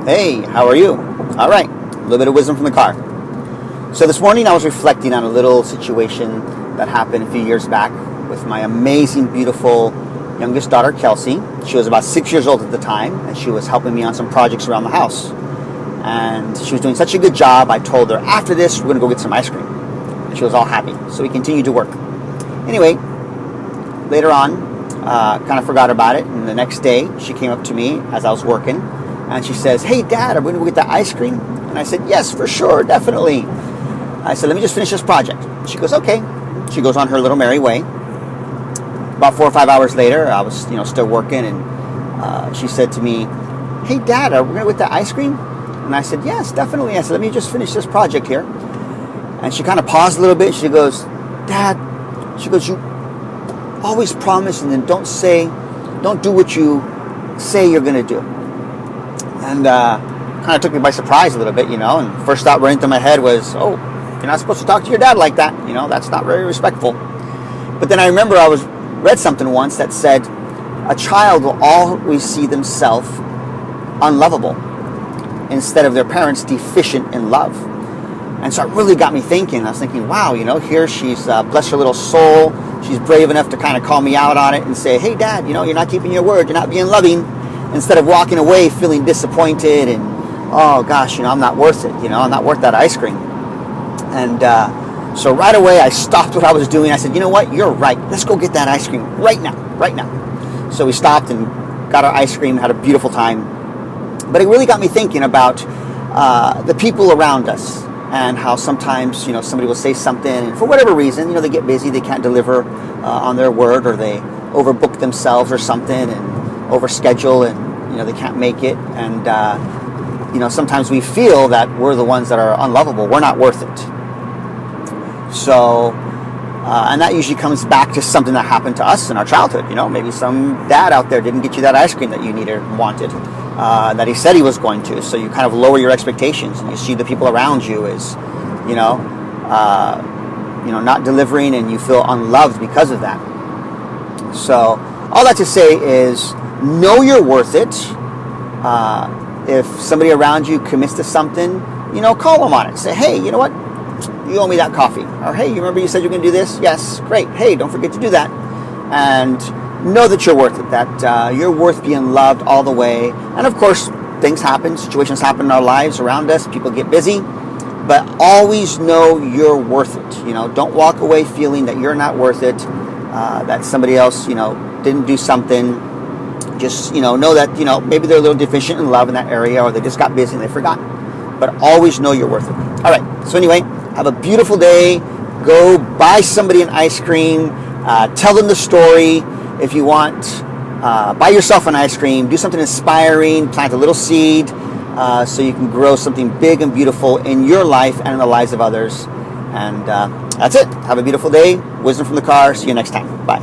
Hey, how are you? All right, a little bit of wisdom from the car. So this morning I was reflecting on a little situation that happened a few years back with my amazing, beautiful youngest daughter, Kelsey. She was about 6 years old at the time, and she was helping me on some projects around the house. And she was doing such a good job, I told her, after this, we're going to go get some ice cream. And she was all happy, so we continued to work. Anyway, later on, kind of forgot about it, and the next day, she came up to me as I was working, and she says, "Hey, Dad, are we going to go get that ice cream?" And I said, "Yes, for sure, definitely." I said, "Let me just finish this project." She goes, "Okay." She goes on her little merry way. About 4 or 5 hours later, I was, still working, and she said to me, "Hey, Dad, are we going to go get that ice cream?" And I said, "Yes, definitely." I said, "Let me just finish this project here." And she kind of paused a little bit. She goes, "Dad," she goes, "you always promise and then don't do what you say you're going to do." And kind of took me by surprise a little bit, and first thought running through my head was, oh, you're not supposed to talk to your dad like that. That's not very respectful. But then I remember I read something once that said, a child will always see themselves unlovable instead of their parents deficient in love. And so it really got me thinking. I was thinking, wow, here she's, bless her little soul, she's brave enough to kind of call me out on it and say, "Hey, Dad, you're not keeping your word, you're not being loving," instead of walking away feeling disappointed and, oh gosh, I'm not worth it, I'm not worth that ice cream. And so right away I stopped what I was doing. I said, "You know what, you're right, let's go get that ice cream right now. So we stopped and got our ice cream, had a beautiful time. But it really got me thinking about the people around us, and how sometimes, somebody will say something, and for whatever reason, they get busy, they can't deliver on their word, or they overbook themselves or something and overschedule, and, they can't make it. And, sometimes we feel that we're the ones that are unlovable. We're not worth it. So, and that usually comes back to something that happened to us in our childhood. Maybe some dad out there didn't get you that ice cream that you needed and wanted, that he said he was going to. So you kind of lower your expectations, and you see the people around you as, not delivering, and you feel unloved because of that. So all that to say is, know you're worth it. If somebody around you commits to something, call them on it. Say, "Hey, you know what? You owe me that coffee." Or, "Hey, you remember you said you're going to do this?" "Yes." "Great. Hey, don't forget to do that." And know that you're worth it, that you're worth being loved all the way. And of course, things happen, situations happen in our lives around us, people get busy, but always know you're worth it. Don't walk away feeling that you're not worth it, that somebody else, didn't do something. Just, know that, maybe they're a little deficient in love in that area, or they just got busy and they forgot. But always know you're worth it. All right. So anyway, have a beautiful day. Go buy somebody an ice cream. Tell them the story. If you want, buy yourself an ice cream. Do something inspiring. Plant a little seed so you can grow something big and beautiful in your life and in the lives of others. And that's it. Have a beautiful day. Wisdom from the car. See you next time. Bye.